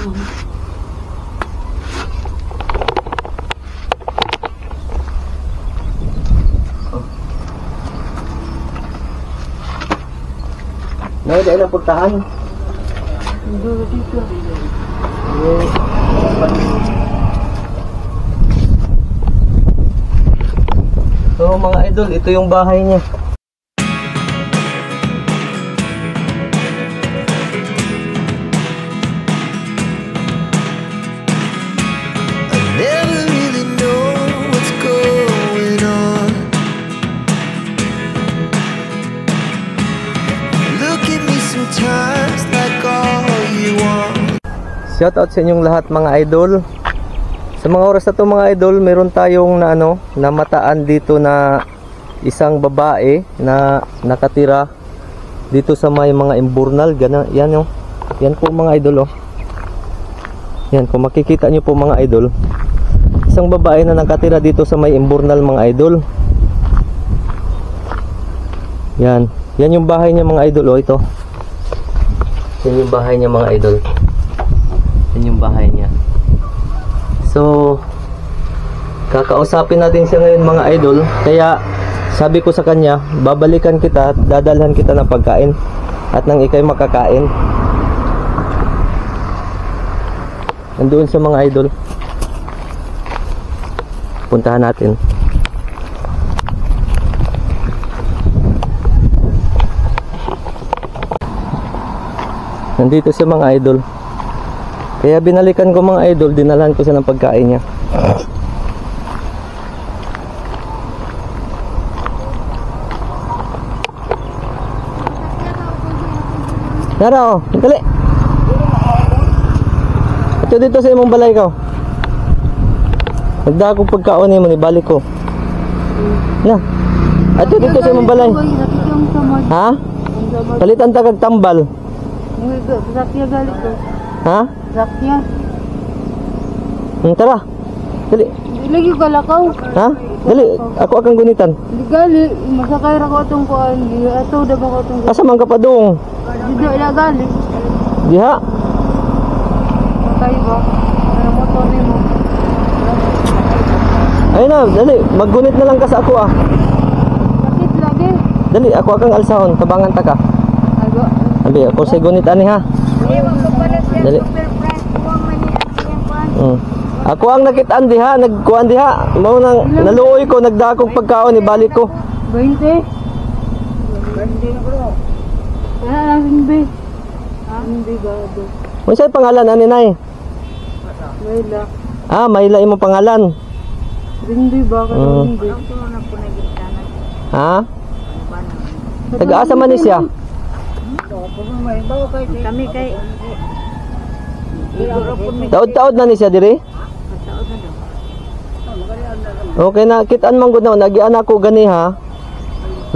Nay, dahil na puntahan. Dito. So mga idol, ito yung bahay niya. Shout out sa inyong lahat mga idol. Sa mga oras na to mga idol, meron tayong namataan dito na isang babae na nakatira dito sa may mga imburnal. Yan oh. Yan po mga idol oh. Yan, kung makikita nyo po mga idol, isang babae na nakatira dito sa may imburnal mga idol. Yan. Yan yung bahay niya mga idol oh, ito. Yan yung bahay niya mga idol. Yan yung bahay niya. So kakausapin natin siya ngayon mga idol. Kaya sabi ko sa kanya, babalikan kita at dadalhan kita ng pagkain at nang ikay makakain. Nandoon sa mga idol. Puntahan natin. Nandito sa mga idol. Kaya binalikan ko mga idol, dinalhan ko siya ng pagkain niya. Nara oh, dali. Ito dito sa imong balay ko. Nagdakog pagkaon mo ni balik ko. Na. Ito dito sa imong balay. Ha? Palitan ta kag tambal. Zakya galit ko. Ha? Zakya. Tara. Dali. Lagi ka lakaw. Ha? Dali, ako akang gunitan. Di gali, masakay ra ko atong kuan, di ato da ba ko atong. Asa man ka pa dong? Di ila gali. Diha. Sakay ba? Ano motor nimo? Ay na, dali, maggunit na lang ka sa ako ah. Sakit lagi. Dali, ako akang alsahon, tabangan ta ka. Ago. Abi, ako sa gunit ani ha. Dali. Ako ang nakitaan diha, nagkuan diha. Mao nang naluoy ko, nagdakog pagkaon ibalik ko. 20. 20 bro. Ah, hindi. Hindi gado. Unsay pangalan ani nay? Mayla. Ah, Mayla imo pangalan. Hindi ba ka hindi? Ha? Taga-asa man ni siya? Kami kay Taod-taod na ni siya diri? Okay na, kitaan man gud na nagian ako gani ha.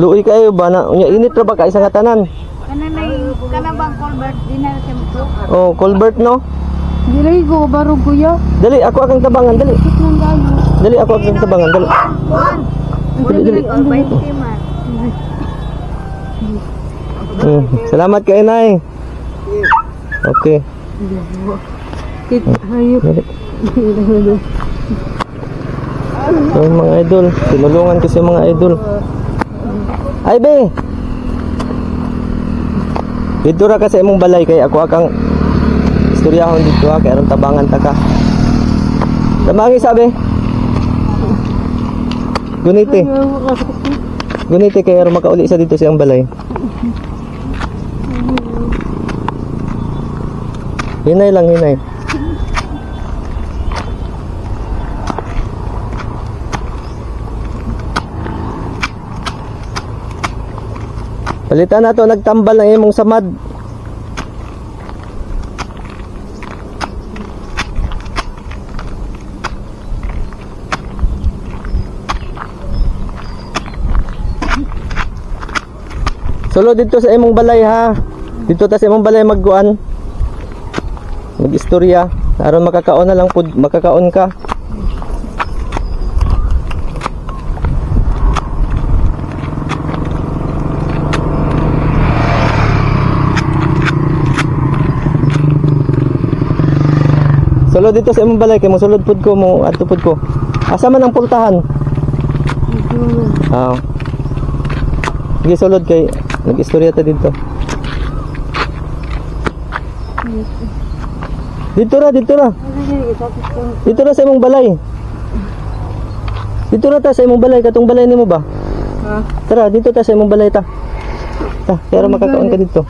Luoy kayo ba na unya init ra ba ka isa nga tanan? Kana bang Colbert dinner sa mo? Oh, Colbert no? Dili ko barog kuya. Dali ako akong tabangan, dali. Dali ako akong tabangan, dali. Dali. Salamat kay Nay. Okay. Hayop. So, mga idol, tinulungan ko si mga idol. Ay be. Dito ra ka sa imong balay kay ako akang istoryahon dito ha, kay aron tabangan ta ka. Tabangi sabi. Gunite. Gunite kay aron makauli sa dito sa iyang balay. Hinay lang, hinay. Palitan na to, nagtambal ng imong samad. Solo dito sa imong balay ha. Dito ta sa imong balay magguan. Mag-istorya. Aron makakaon na lang pud, makakaon ka. Sulod dito sa imong balay kay mo sulod pud ko mo adto pud ko. Asa man ang pultahan? Ah. Sige sulod kay nag-istorya ta dito. Dito ra. Dito ra sa imong balay. Dito ra ta sa imong balay katong balay nimo ba? Ha? Tara, dito ta sa imong balay ta. Ta, pero makakaon ka dito.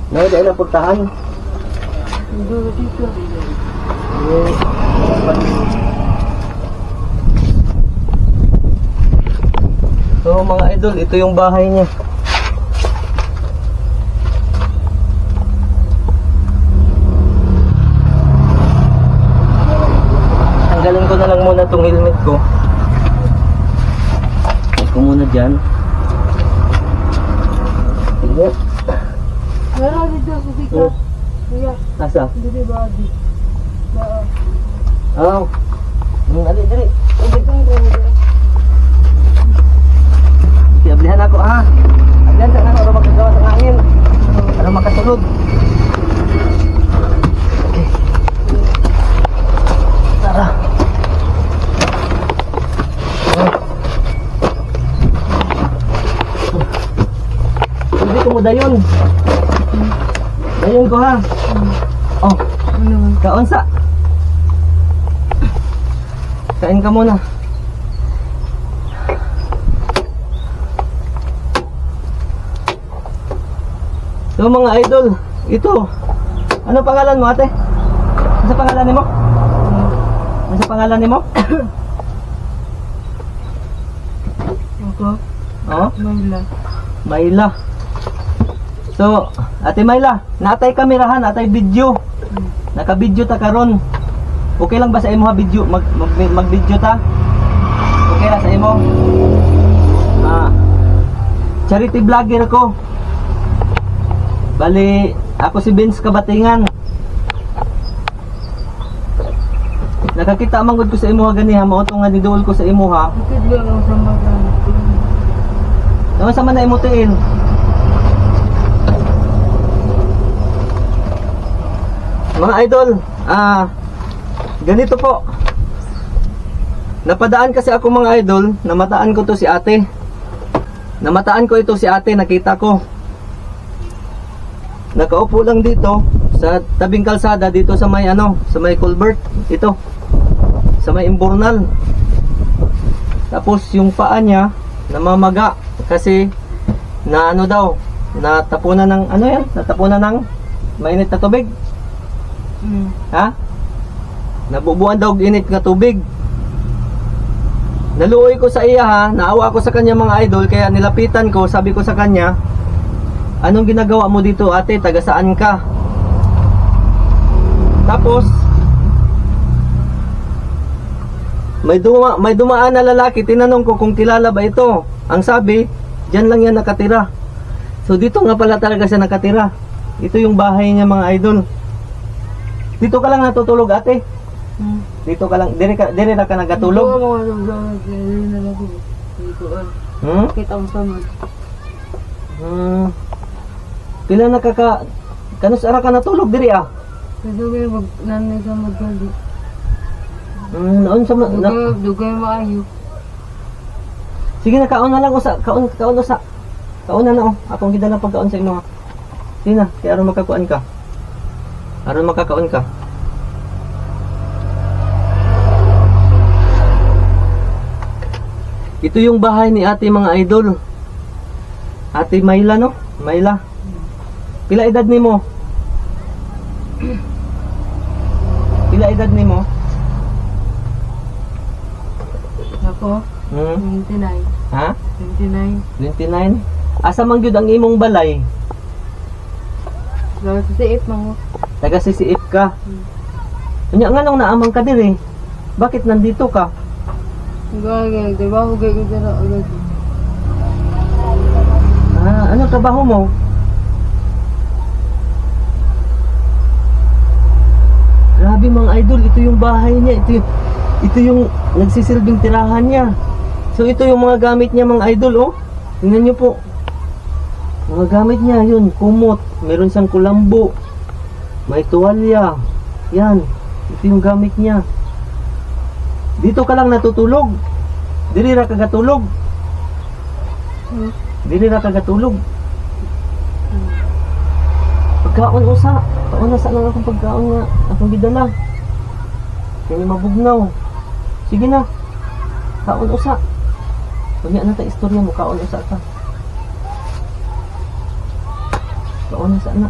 Nay, dahil na pagtahan. Dito. So mga idol, ito yung bahay niya. Tanggalin ko na lang muna tong helmet ko. Ito muna dyan. Tingnan. Meron dito sa sika. Kuya, Asa? dito ba di? Ba. Oh. Dali. Ablihan ako ha. Ablihan sa ano, makagawa sa hangin. Para makasulod. Okay. Tara. Hindi ko mo dayon. Dayon ko ha. Oh, Ano? kaon sa. Kain ka muna. So mga idol, ito. Ano pangalan mo ate? Ano pangalan nimo? Ano pangalan nimo? Ako? Oh, Mayla. Mayla. So, ate Mayla, natay kamerahan, natay video. Naka-video ta karon. Okay lang ba sa imo ha video mag-video ta? Okay ra sa imo? Charity vlogger ko. Bali, ako si Vince Kabatingan. Nakakita manggod ko sa imo ha ganiha, mao to nga niduol ko sa imo ha. Bakit ba ang sambagan? Ano sa man na imo tiin? Mga idol, ganito po. Napadaan kasi ako mga idol, namataan ko to si ate. Namataan ko ito si ate, nakita ko. Nakaupo lang dito sa tabing kalsada dito sa may sa may culvert ito. Sa may imburnal. Tapos yung paa niya namamaga kasi na daw, natapunan ng natapunan ng mainit na tubig. Ha? Nabubuan daw init nga tubig. Naluoy ko sa iya ha, naawa ako sa kanya mga idol, kaya nilapitan ko, sabi ko sa kanya, anong ginagawa mo dito ate, taga saan ka? Tapos may dumaan na lalaki, tinanong ko kung kilala ba ito. Ang sabi, dyan lang yan nakatira. So dito nga pala talaga siya nakatira. Ito yung bahay niya mga idol. Dito ka lang natutulog ate? Dito ka lang, dire na ka nagatulog? Kita mo sa man. Pila na kanus ara ka natulog diri ah? Dugay nanay sa maggali. Naon sa Dugay maayo. Sige na, kaon na lang usa, kaon usa. Kaon na oh. Akong gidala pagkaon sa imo ha. Sige na, kaya aron makakuan ka. Aron makakaon ka. Ito yung bahay ni ate mga idol. Ate Mayla no? Mayla. Pila edad nimo? Pila edad nimo? Ako? 29. Ha? 29. 29? Asa man gyud ang imong balay? Gawa sa siip mo. Taga sisiip ka. Unya nga nung naamang ka diri. Bakit nandito ka? Gaya, trabaho gaya ko dyan agad. Ano trabaho mo? Grabe mga idol, ito yung bahay niya. Ito yung nagsisilbing tirahan niya. So ito yung mga gamit niya mga idol, oh. Tingnan niyo po. Mga gamit niya, yun, kumot. Meron siyang kulambo. May tuwalya. Yan. Ito yung gamit niya. Dito ka lang natutulog. Dili ra kagatulog. Dili ra kagatulog. Pagkaon usa. Kaon na sa lang akong pagkaon nga. Akong gidala. Kaya mabugnaw. Sige na. Kaon usa. Kunya na ta istorya mo. Kaon usa ka. Kaon usa na.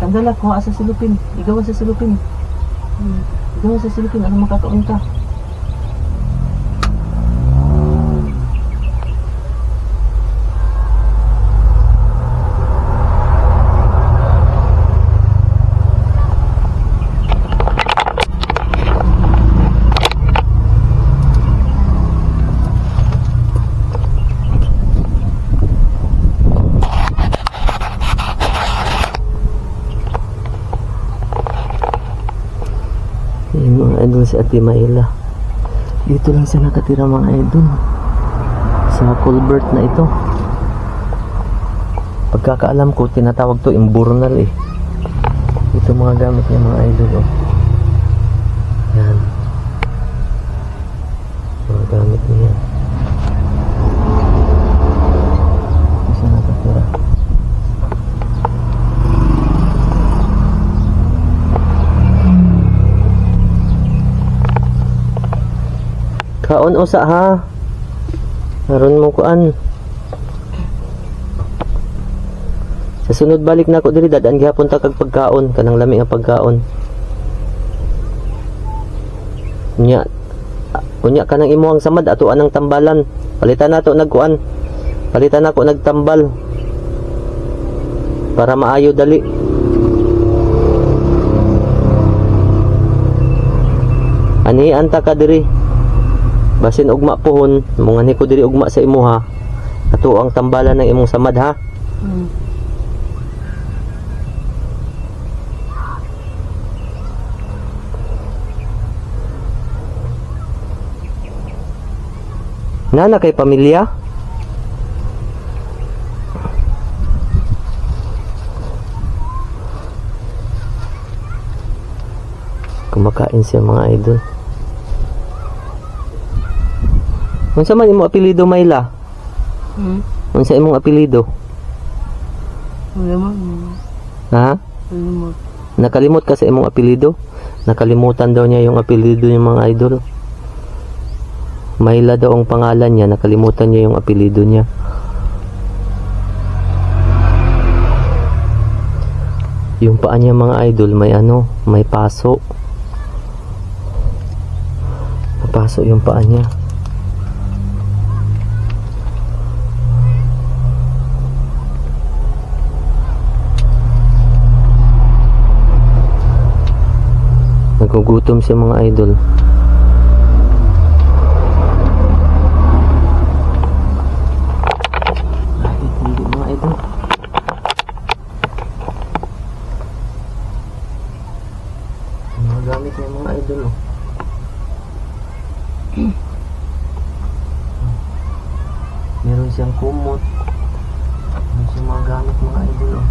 Tanggalak, kuha sa silupin. Igawa sa silupin. Igawa sa silupin. Ano makakaon ka? Yung mga idol si Ate Mayla. Dito lang siya nakatira mga idol. Sa culvert na ito. Pagkakaalam ko, tinatawag to imburnal eh. Ito mga gamit niya mga idol, oh. Yan. Mga gamit niya. Dito siya nakatira. Kaon usa ha. Naron mo kuan. Sa sunod balik na ako diri dadaan gihapon ta kag pagkaon kanang lami nga pagkaon. Unya kanang imuhang samad ato anang tambalan. Palitan nato nagkuan. Palitan nako nagtambal. Para maayo dali. Ani anta ka diri. Basin ugma pohon, mungani ko diri ugma sa imuha. Ato ang tambalan ng imong samad ha. Nana kay pamilya? Kumakain siya mga idol. Unsa man imong apelyido Mayla? Unsa imong apelyido? Wala mo. Ha? Wala mo. Nakalimot ka sa imong apelyido? Nakalimutan daw niya yung apelyido ng mga idol. Mayla daw ang pangalan niya, nakalimutan niya yung apelyido niya. Yung paa niya mga idol, may ano, may paso. Paso yung paa niya. Nagugutom siya mga idol. Ay, hindi mga idol. Mga gamit niya mga idol, oh. Meron siyang kumot. Meron siyang mga gamit mga idol, oh.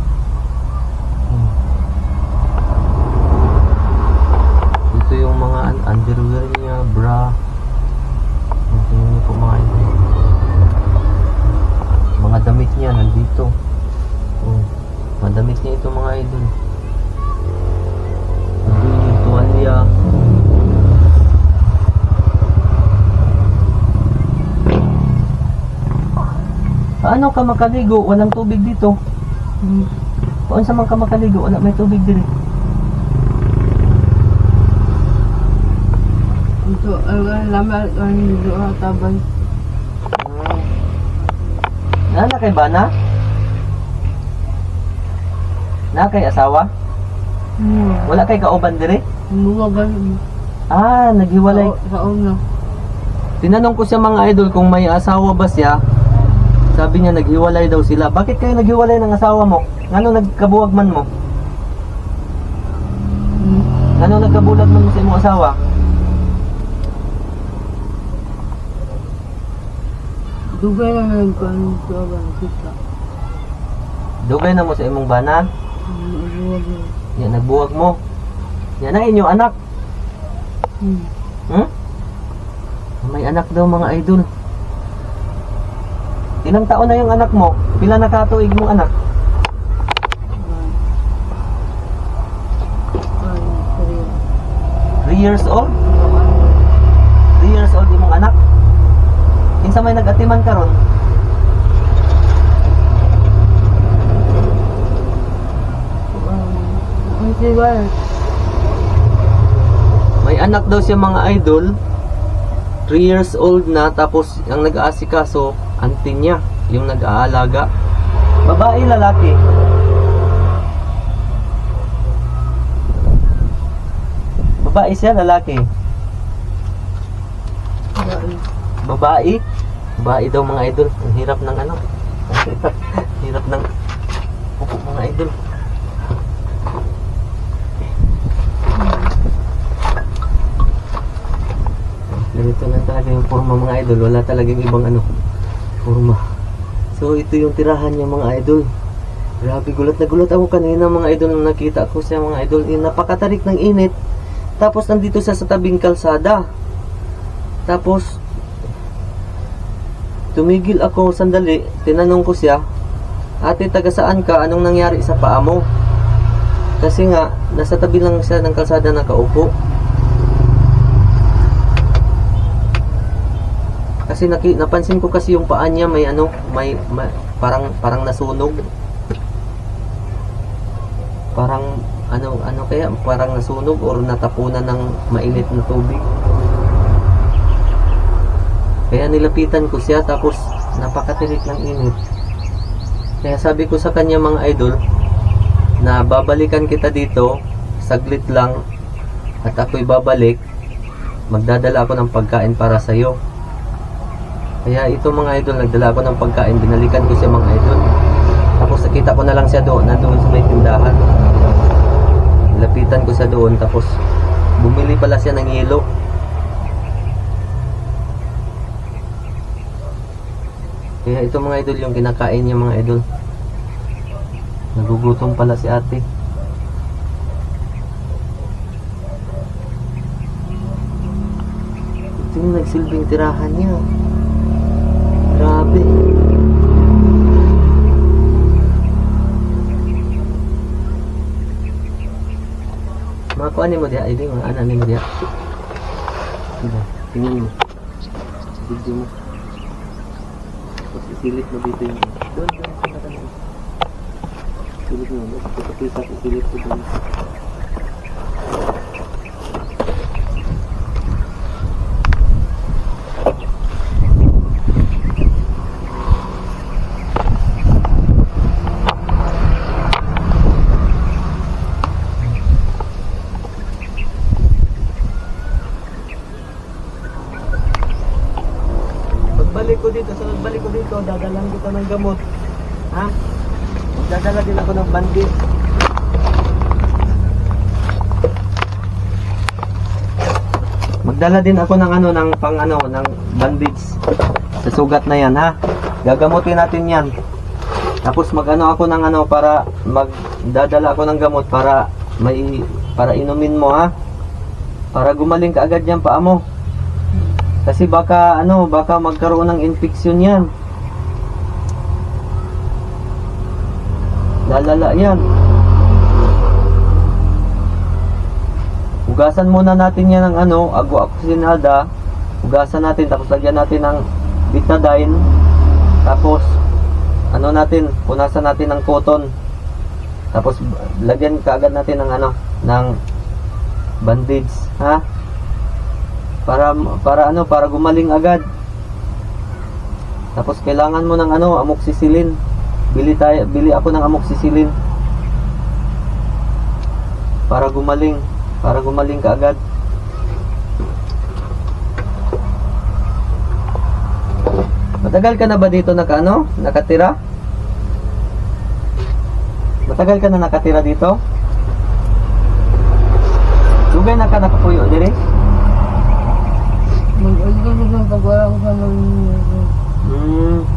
Ito yung mga underwear niya, bra. Tingnan niyo po mga idol. Mga damit niya nandito. Mga damit niya ito mga idol. Nandun yung tuwalya. Paano ka makaligo? Walang tubig dito. Paano sa man ka makaligo? Wala may tubig dito. Ito, lama, doon tabay. Na kay bana? Na kay asawa? Wala kay kauban dire? Lumagan. Naghiwalay. Sa una. Tinanong ko siya mga idol kung may asawa ba siya. Sabi niya naghiwalay daw sila. Bakit kayo naghiwalay ng asawa mo? Ano nagkabuwag man mo? Ano nagkabulag man mo sa imong asawa? Dugay lang ang kanin sa abang kita. Dugay na mo sa imong bana. Nagbuwag yun. Yan, nagbuwag mo. Yan na inyong anak. Hmm? May anak daw mga idol. Ilang taon na yung anak mo? Pila na katuig mong anak? 3 years old? 3 years old imong anak? Kinsa may nag-atiman karon? May anak daw siya mga idol. 3 years old na, tapos ang nag-aasikaso auntie niya, yung nag-aalaga. Babae, lalaki? Babae siya, lalaki? Babae? Babae daw mga idol. Ang hirap ng ano. Hirap ng upo mga idol. Ganito lang talaga yung forma mga idol. Wala talagang ibang ano forma. So ito yung tirahan niya mga idol. Grabe, gulat na gulat ako kanina mga idol nung nakita ko siya mga idol. Napakatarik ng init. Tapos nandito siya sa tabing kalsada. Tapos tumigil ako sandali. Tinanong ko siya, ate, taga saan ka? Anong nangyari sa paa mo? Kasi nga nasa tabi lang siya ng kalsada nakaupo. Kasi napansin ko kasi yung paa niya may ano, may parang nasunog. Parang ano kaya, parang nasunog or natapunan ng mainit na tubig. Kaya nilapitan ko siya, tapos napakatirik ng init. Kaya sabi ko sa kanya mga idol, na babalikan kita dito, saglit lang, at ako'y babalik, magdadala ako ng pagkain para sa'yo. Kaya ito mga idol, nagdala ako ng pagkain, binalikan ko siya mga idol. Tapos nakita ko na lang siya doon, nandoon sa may tindahan. Nilapitan ko siya doon, tapos bumili pala siya ng yelo. Kaya ito mga idol yung kinakain niya mga idol. Nagugutom pala si ate. Ito yung nagsilbing tirahan niya. Grabe. Mga kuha ni mo diya, idol, mga anak ni mo diya. Tingin mo. Video mo. Tapos isilip mo dito yung doon sa kanan. Isilip mo, isilip ko doon. Pagbalik ko dito, dadalan kita ng gamot. Ha? Dadala din ako ng bandage. Magdala din ako ng ano, ng pang ano, ng bandage sa sugat na yan, ha? Gagamutin natin yan. Tapos magano ako ng ano, para magdadala ako ng gamot para inumin mo, ha? Para gumaling ka agad yan paa mo. Kasi baka magkaroon ng infection yan. Lalala yan. Hugasan muna natin yan ng ano, aguaxinada. Hugasan natin, tapos lagyan natin ng betadine. Tapos punasan natin ng cotton. Tapos lagyan kaagad natin ng ano, ng bandage, ha? Para gumaling agad. Tapos kailangan mo ng ano, amoxicillin. Bili ako ng amoxicillin. Para gumaling ka agad. Matagal ka na ba dito nakatira? Matagal ka na nakatira dito? Sugay na ka nakapuyo dire? Mag-algay ng pagwala ko sa mga Hmm.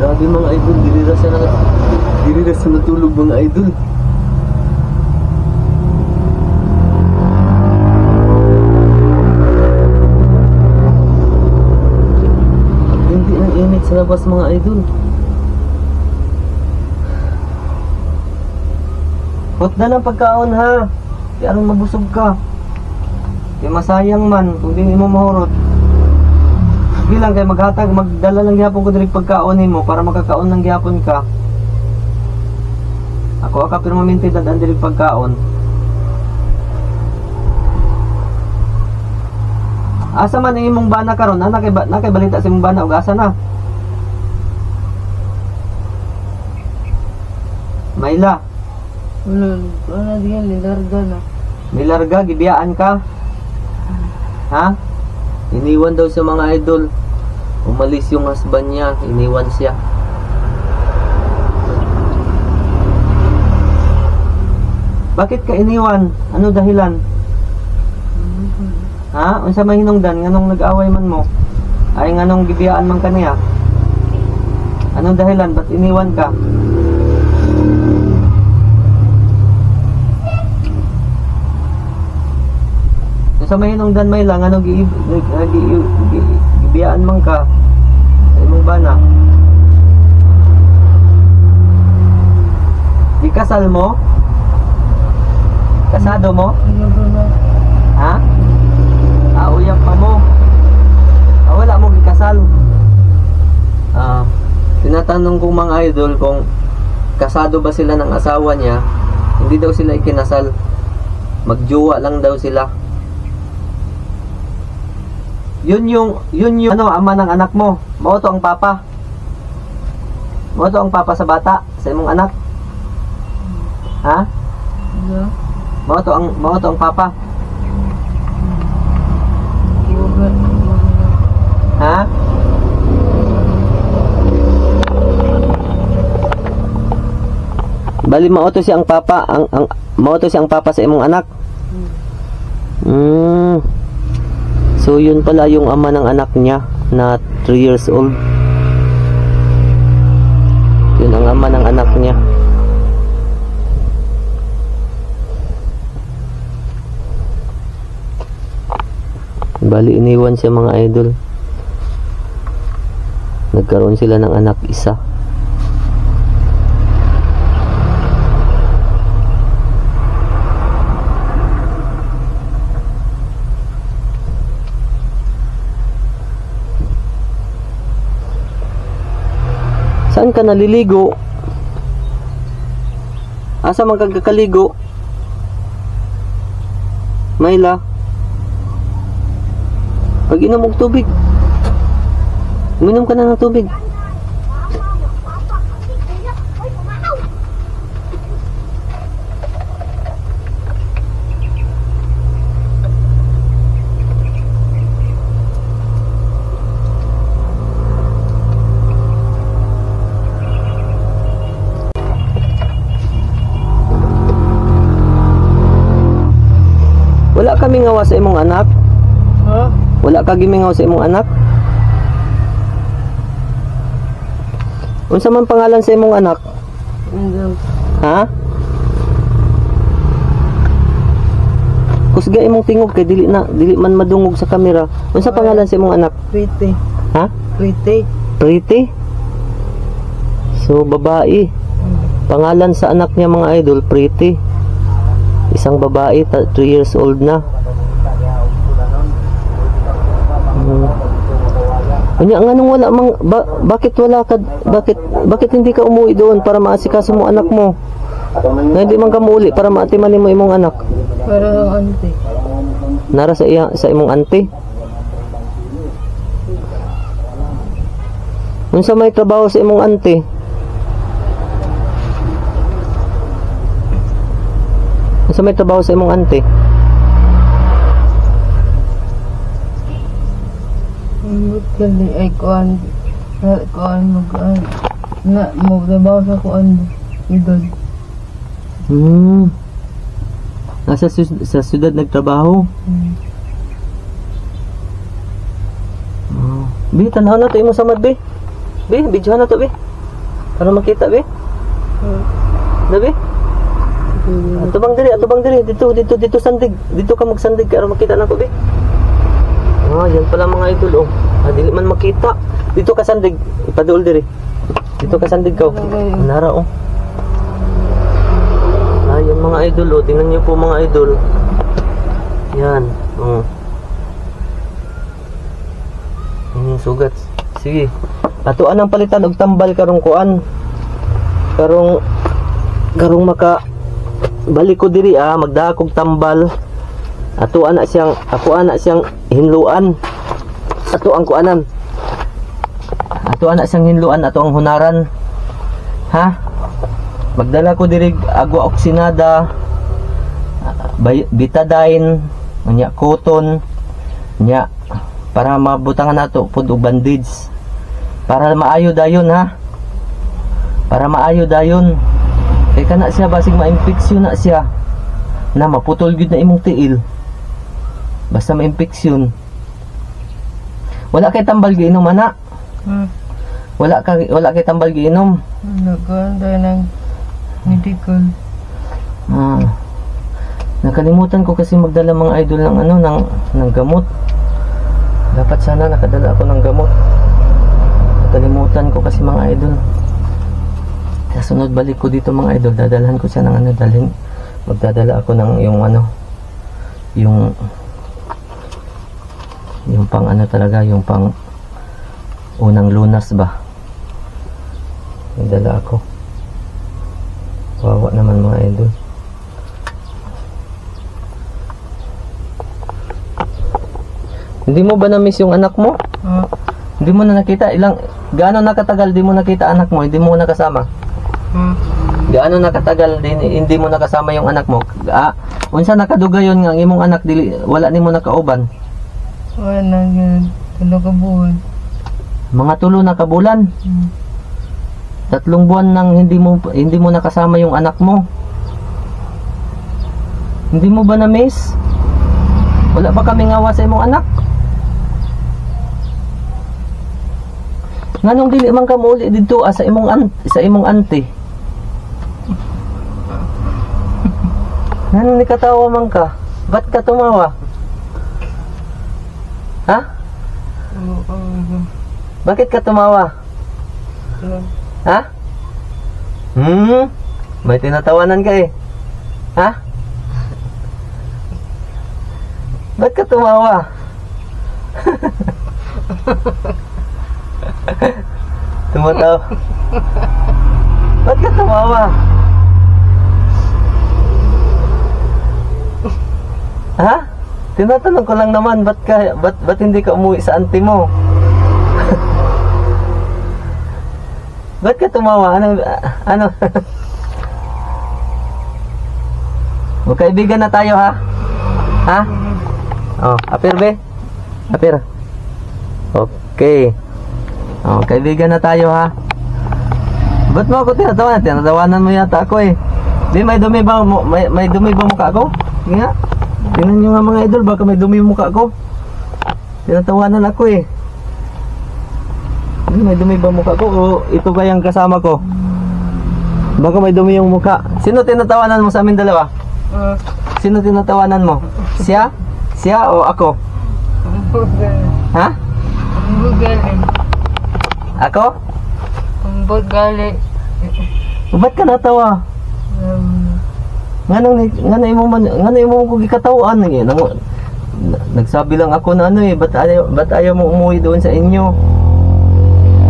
Grabe mga idol, dili ra sa natulog mga idol. Hindi ang init sa labas mga idol. Hot na lang pagkaon ha. Kaya anong mabusog ka. Kaya masayang man kung di mo mahurot. Sige lang kaya magdala lang gihapon ko diri pagkaonin mo para makakaon ng gihapon ka. Ako aka permanente dadaan diri pagkaon. Asa man ang imong bana karon? Nakay balita sa imong bana ug asa na? Mayla. Wala diyan, nilarga na. Nilarga, gibiyaan ka? Ha? Iniwan daw sa mga idol. Umalis yung husband niya, iniwan siya. Bakit ka iniwan? Ano dahilan? Ha? Unsa may hinungdan? Nganong nag-away man mo? Ay nganong gibiyaan man kaniya? Anong dahilan? Ba't iniwan ka? Sa may hinungdan may lang ano gibiyaan man ka sa imong bana. Di kasal mo? Kasado mo? Ha? Uyak pa mo. Wala mo gikasal. Tinatanong kong mga idol kung kasado ba sila ng asawa niya. Hindi daw sila ikinasal. Magjowa lang daw sila. Yun yung ano, ama ng anak mo. Mao to ang papa. Mao to ang papa sa bata, sa imong anak. Ha? Yeah. Mao to ang papa. Ha? Bali mao to si ang papa, mao to si ang papa sa imong anak. So yun pala yung ama ng anak niya na 3 years old. Yun ang ama ng anak niya. Bali iniwan siya mga idol. Nagkaroon sila ng anak isa. Saan ka naliligo? Asa man kang kakaligo? Mayla. Pag inom og tubig. Uminom ka na ng tubig. Wala kami ngawa sa imong anak? Ha? Wala ka gimingaw sa imong anak? Unsa man pangalan sa imong anak? Ha? Kusga imong tingog kay dili man madungog sa kamera. Unsa pangalan sa imong anak? Pretty. Ha? Pretty. Pretty? So babae. Pangalan sa anak niya mga idol, Pretty. Isang babae, 3 years old na. Unya nganong wala mang bakit wala ka bakit hindi ka umuwi doon para maasikaso mo anak mo? Na hindi man ka muuli para maatiman mo imong anak. Para ang auntie. Nara sa imong auntie. Unsa may trabaho sa imong auntie? Unsa may trabaho sa imong auntie? Kali ay kuan mag na mo trabaho sa kuan idol. Sa syudad nagtrabaho. Bi, tanaw na to imo samad, Bi. Bi, bidyohan na to, Bi. Para makita, Bi. Bi. Atubang diri. Dito sandig. Dito ka magsandig para makita na ko, Bi. Yan pala mga idol, oh. Dili man makita. Dito ka sandig. Ipaduol diri. Dito ka sandig ka, oh. Nara, oh. Yan mga idol, oh. Tingnan niyo po mga idol. Yan, oh. Yan yung sugat. Sige. Atuan ang palitan og tambal karong kuan. Karong maka balik ko diri magdakog tambal. Ako ana siyang hinluan. Ato ang kuanan. Ato ana siyang hinluan, ato ang hunaran. Ha? Magdala ko diri agwa oksinada, betadine, nya cotton, nya para mabutangan nato pud og bandage. Para maayo dayon, ha? Para maayo dayon. Kay kana siya basig ma-infeksyon na siya. Na maputol gyud na imong tiil. Basta ma-infeksyon. Wala kay tambal giinom ana. Wala kay tambal giinom. Naganda ng medical. Nakalimutan ko kasi magdala mga idol ng ng gamot. Dapat sana nakadala ako ng gamot. Nakalimutan ko kasi mga idol. Sa sunod balik ko dito mga idol, dadalhan ko siya ng magdadala ako ng yung pang talaga, yung pang unang lunas ba. Magdala ako. Wawa naman mga idol. Hindi mo ba na-miss yung anak mo? Hindi mo na nakita? Gaano nakatagal di mo nakita anak mo? Hindi mo nakasama? Gaano nakatagal hindi mo nakasama yung anak mo? Unsa nakadugayon nga ang imong anak wala nimo nakauban? Wala na, 3 ka buwan. Mga 3 na kabulan? 3 buwan nang hindi mo nakasama yung anak mo. Hindi mo ba na-miss? Wala ba kaming awa sa imong anak? Nganong dili man ka mauli dito sa imong auntie? Nganong nikatawa man ka? Ba't ka tumawa? Ha? Bakit ka tumawa? Ha? May tinatawanan ka eh. Ha? Ba't ka tumawa? Tumatawa. Ba't ka tumawa? Ha? Tinatanong ko lang naman, ba't hindi ka umuwi sa auntie mo? Ba't ka tumawa? Ano? Magkaibigan na tayo, ha? Ha? Oh, apir be? Apir. Okay. Oh, kaibigan na tayo, ha? Ba't mo ako tinatawanan? Tinatawanan mo yata ako eh. Di, may dumi ba mukha ko? Sige nga. Tingnan nyo nga mga idol, baka may dumi mukha ko. Tinatawanan ako eh. May dumi ba mukha ko? O ito ba yung kasama ko? Baka may dumi yung mukha. Sino tinatawanan mo sa amin dalawa? Sino tinatawanan mo? Siya? Siya o ako? Ha? Ako? Ba't ka natawa? Ngano imo ko gikatawan eh. Nagsabi lang ako na ba't ayaw mo umuwi doon sa inyo?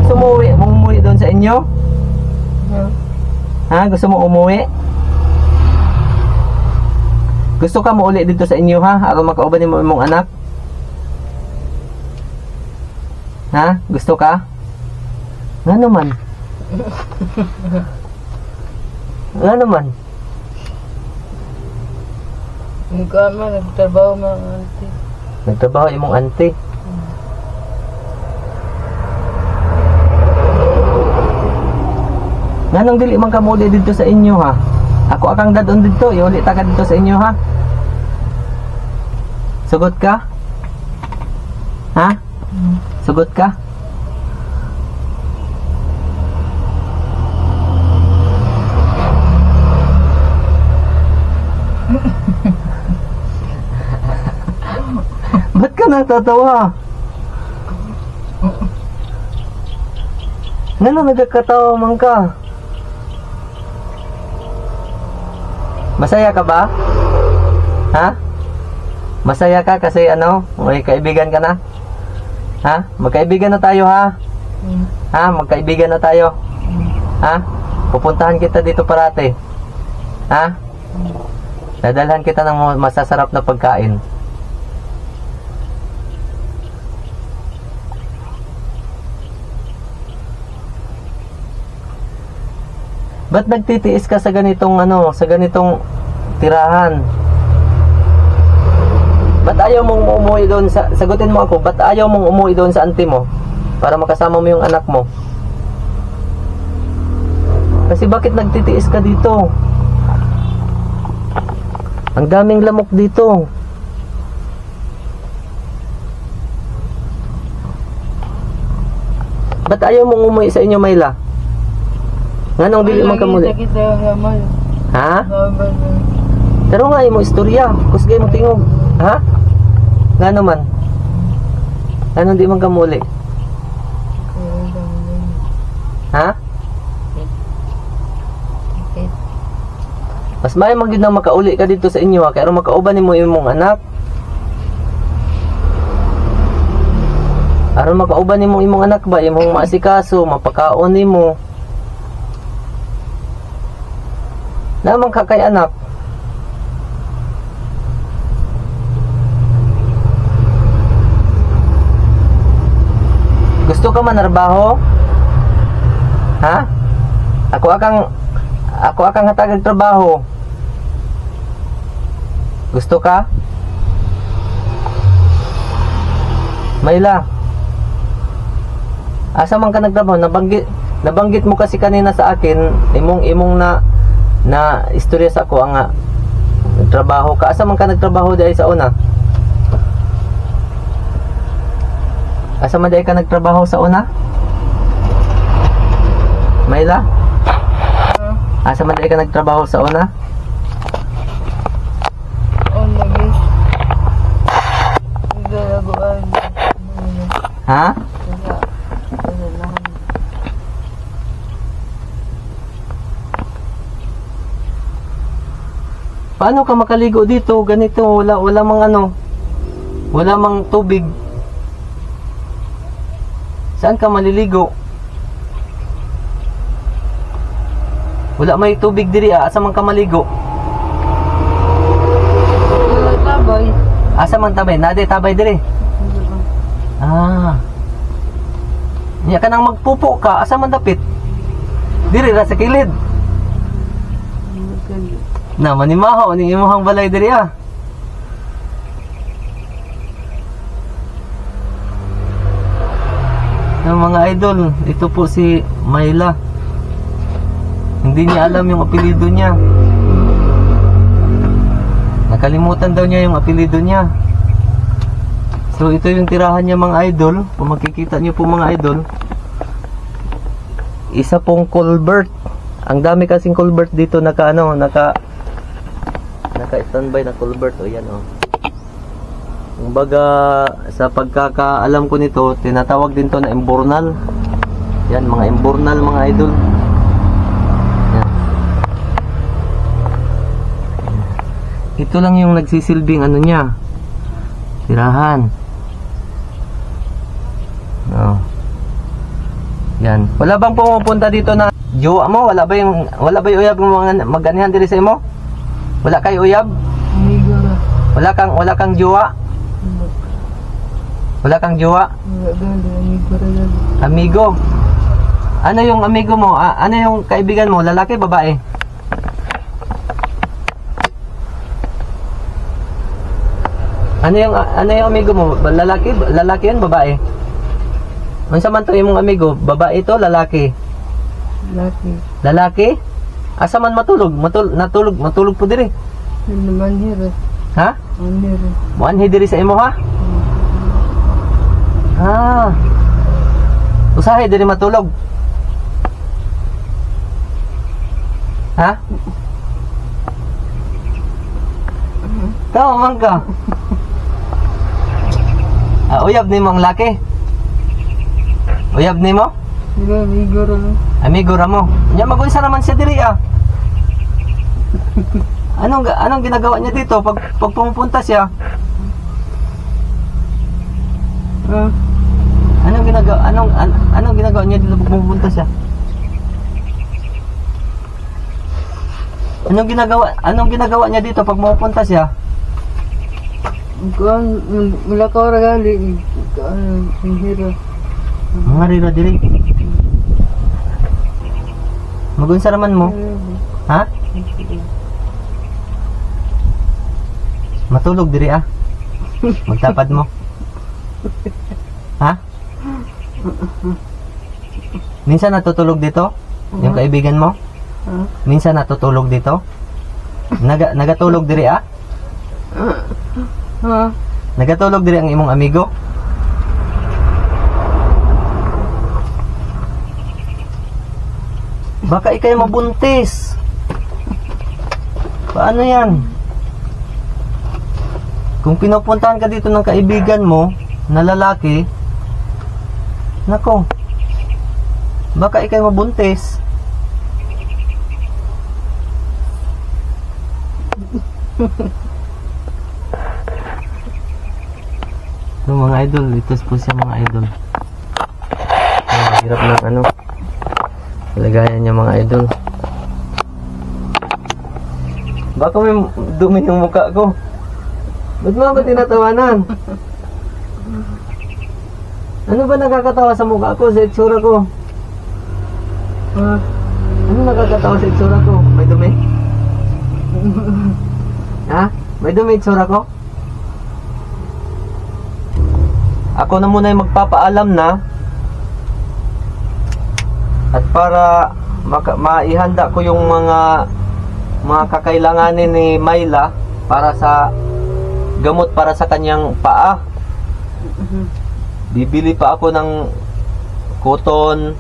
Gusto mo umuwi doon sa inyo? Ha? Gusto mo umuwi? Gusto ka mo uli dito sa inyo, ha? Aron makauban mo imong anak? Ha? Gusto ka? Nga naman. Nga naman. Nagtrabaho mga auntie. Nagtrabaho imong auntie? Nga nang dili man ka mo uli dito sa inyo, ha? Ako akang dadon dito, iuli ta ka dito sa inyo, ha? Sugot ka? Ha? Sugot ka? Ba't ka natatawa? Nga nagkakatawa man ka? Masaya ka ba? Ha? Masaya ka kasi ano? May kaibigan ka na? Ha? Magkaibigan na tayo ha? Ha? Magkaibigan na tayo? Ha? Pupuntahan kita dito parate. Ha? Dadalhan kita ng masasarap na pagkain. Ba't nagtitiis ka sa ganitong ano, sa ganitong tirahan? Ba't ayaw mong umuwi doon sa, sagutin mo ako, ba't ayaw mong umuwi doon sa auntie mo? Para makasama mo yung anak mo. Kasi bakit nagtitiis ka dito? Ang daming lamok dito. Ba't ayaw mong umuwi sa inyo, Mayla? Nganong dili man ka muli? Ha? Pero nga mo istorya, kusgay mo tingog. Ha? Ngano man? Nganong di man ka muli? Ha? Mas may magid na makauli ka dito sa inyo ha, kaya makauban nimo imong anak. Aron makauban nimo imong anak ba, imong maasikaso, mapakaon nimo. Namang kakay anak. Gusto ka manarbaho? Ha? Ako akang hatagag trabaho. Gusto ka? Mayla. Asa man ka nagtrabaho? Nabanggit mo kasi kanina sa akin, imong na istorya sa ako ang trabaho ka. Asa man ka nagtrabaho dahil sa una? Asa man dahil ka nagtrabaho sa una? Mayla? Asa man dahil ka nagtrabaho sa una? Ha? Paano ka makaligo dito? Ganito, wala mang ano. Wala mang tubig. Saan ka maliligo? Wala may tubig diri, asa man ka maligo? Tabay. Asa man tabay? Nade tabay diri. Nya ka nang magpupo ka, asa man dapit? Diri ra sa kilid. Na manimaho ni imong balay diri Ng mga idol, ito po si Mayla. Hindi niya alam yung apelyido niya. Nakalimutan daw niya yung apelyido niya. So ito yung tirahan niya mga idol. Kung makikita niyo po mga idol, isa pong culvert. Ang dami kasing culvert dito naka-standby na culvert. O yan o. Kumbaga sa pagkakaalam ko nito, tinatawag din to na imbornal. Yan, mga imbornal mga idol. Yan. Ito lang yung nagsisilbing ano niya, tirahan. No. Yan. Wala bang pumupunta dito na jowa mo? Wala ba yung uyab ng maganihan diri sa imo? Wala kay uyab? Amigo na. Wala kang jowa? Wala kang jowa? Amigo na. Amigo. Ano yung amigo mo? Ano yung kaibigan mo? Lalaki, babae? Ano yung amigo mo? Lalaki yan, babae? Unsa man to imong amigo? Babae to, lalaki? Laki. Lalaki? Asa man matulog? Matulog po diri. Naman hira. Ha? Ano rin. Muanhi diri sa imo ha? Ah. Usahay diri matulog. Ha? Tama man ka. Uyab ni mo ang laki. Uyab ni mo? Di ba, bigo rin. Amigo ra mo. Nya mag-uisa naman siya diri ah. Anong ginagawa niya dito pag pumupunta siya? Ah, Anong ginagawa niya dito pag pumupunta siya? Anong ginagawa niya dito pag pumupunta siya? kuan, mula ka ora gali. Kuan, hihira. Mga rira diri. Mag-uisa naman mo? Ha? Matulog diri ah. Magtapad mo. Ha? Minsan natutulog dito? Yung kaibigan mo? Minsan natutulog dito? Nagatulog diri ah? Ha? Nagatulog diri ang imong amigo? Baka ikay mabuntis. Paano yan? Kung pinupuntahan ka dito ng kaibigan mo na lalaki, nako, baka ikay mabuntis. So, mga idol, ito po siya mga idol. Hirap ng ano, lagayan niya mga idol. Baka may dumi yung mukha ko. Ba't mo ako tinatawanan? Ano ba nakakatawa sa mukha ko, sa itsura ko? Ha? Ano nakakatawa sa itsura ko? May dumi? Ha? May dumi itsura ko? Ako na muna yung magpapaalam na. At para maihanda ko yung mga kakailanganin ni Myla para sa gamot para sa kanyang paa. Bibili pa ako ng cotton,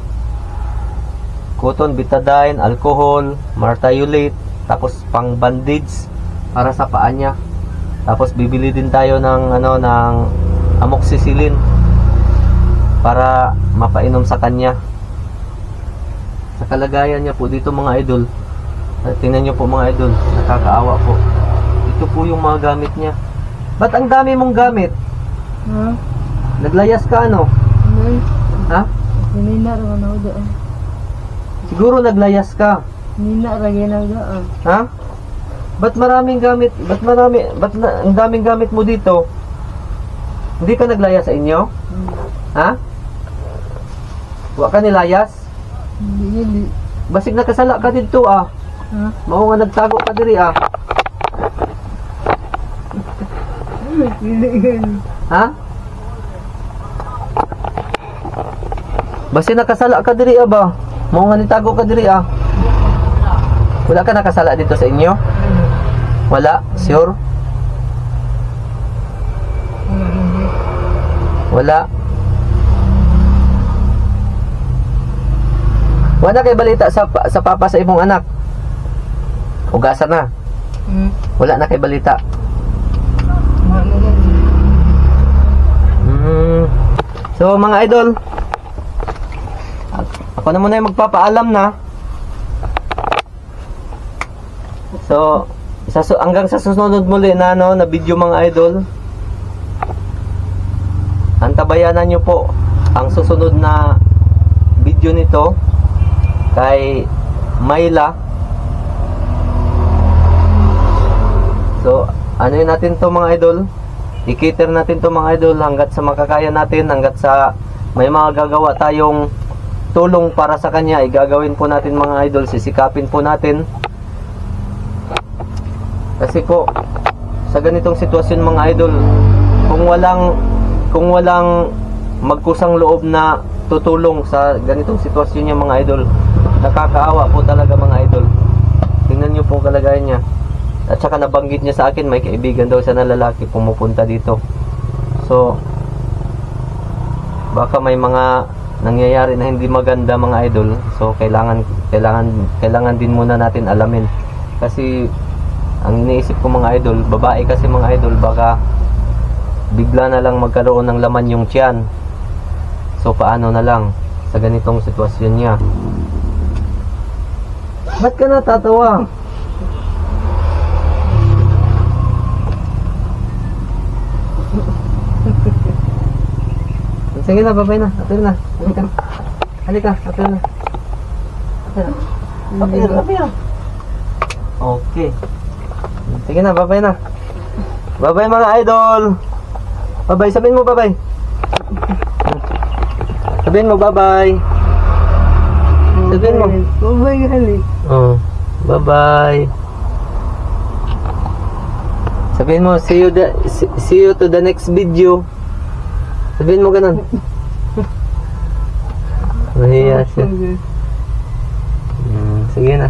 betadine, alcohol, martayolate, tapos pang bandage para sa paa niya. Tapos bibili din tayo ng ng amoxicillin para mapainom sa kanya. Sa kalagayan niya po dito mga idol, tingnan niyo po mga idol, nakakaawa po. Ito po yung mga gamit niya. Ba't ang dami mong gamit? Ha? Naglayas ka ano? Ay, Ha? nina ra na daan. Siguro naglayas ka. Nina ra gina daan. Ha? Ba't maraming gamit? Ang daming gamit mo dito? Hindi ka naglayas sa inyo? Ha? Wa ka nilayas? Hindi. Basig nakasala ka dito ah. Ha? Mao nga nagtago ka diri ah. Hindi. Ha? Basi nakasala ka diri ah ba? Mao nga nitago ka diri ah. Wala ka nakasala dito sa inyo? Wala? Sure? Wala? Wala kay balita sa papa sa imong anak? Ugasan na? Wala na kay balita? So mga idol, ako na muna yung magpapaalam na. So hanggang sa susunod muli na na video mga idol. Antabayanan nyo po ang susunod na video nito kay Myla. So ano yun natin to mga idol, i-cater natin to mga idol hanggat sa makakaya natin, hanggat sa may mga gagawa tayong tulong para sa kanya, igagawin po natin mga idol, sisikapin po natin. Kasi po sa ganitong sitwasyon mga idol, kung walang magkusang loob na tutulong sa ganitong sitwasyon niya mga idol, nakakaawa po talaga mga idol. Tingnan niyo po kalagayan niya. At saka nabanggit niya sa akin, may kaibigan daw siya na lalaki pumupunta dito. So, baka may mga nangyayari na hindi maganda mga idol. So, kailangan din muna natin alamin. Kasi, ang iniisip ko mga idol, babae kasi mga idol, baka bigla na lang magkaroon ng laman yung tiyan. So, paano na lang sa ganitong sitwasyon niya? Ba't ka natatawa? Sige na, babay na. Apil na. Halika. Halika, apil na. Apil. Okay. Sige na, babay na. Babay mga idol. Babay, sabihin mo babay. Sabihin mo babay. Sabihin mo. Babay gali. Oh, bye-bye. Sabihin mo, see you to the next video. Sabihin mo ganun. Mahiya siya. Sige na.